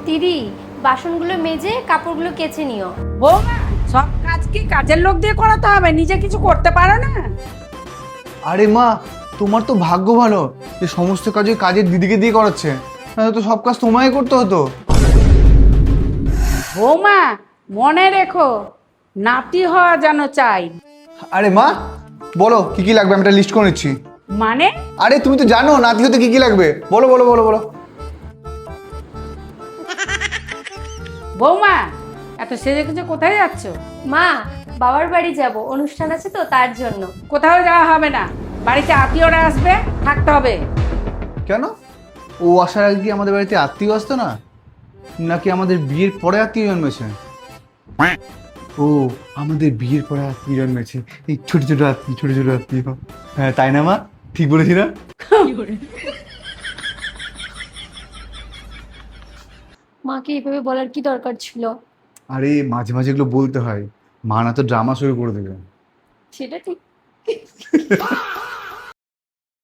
দিদি, বাসনগুলো মেজে কাপড়গুলো কেচে নিও। বৌমা, সব কাজ কি কাজের লোক দিয়ে করাতে হবে? নিজে কিছু করতে পারো না? আরে মা, তোমার তো ভাগ্য ভালো যে সমস্ত কাজ ওই কাজের দিদিকে দিয়ে করাচ্ছে, নাহলে তো সব কাজ তোমায় করতে হতো। বৌমা, মনে রেখো, নাতি হওয়া যেন চাই। আরে মা, বলো কি কি লাগবে, আমি একটা লিস্ট করে নিচ্ছি। মানে? আরে তুমি তো জানো নাতি হতে কি কি লাগবে, বলো বলো বলো বলো। বৌমা, এত সেজে গুজে কোথায় যাচ্ছ? মা, বাবার বাড়ি যাব, অনুষ্ঠান আছে তো তার জন্য। কোথাও যাওয়া হবে না, বাড়িতে আত্মীয়রা আসবে, থাকতে হবে। কেন, ও আসার আগে কি আমাদের বাড়িতে আত্মীয় আসতো না, নাকি আমাদের বিয়ের পরে আত্মীয় জন্মেছে? ও, আমাদের বিয়ের পরে আত্মীয় জন্মেছে, এই ছোট ছোট আত্মীয়, ছোট ছোট আত্মীয়। হ্যাঁ তাই না মা, ঠিক বলেছি না? মাকে এইভাবে বলার কি দরকার ছিল? আরে মাঝে মাঝে এগুলো বলতে হয়, মা না তো ড্রামা শুরু করে দেবে। সেটা ঠিক।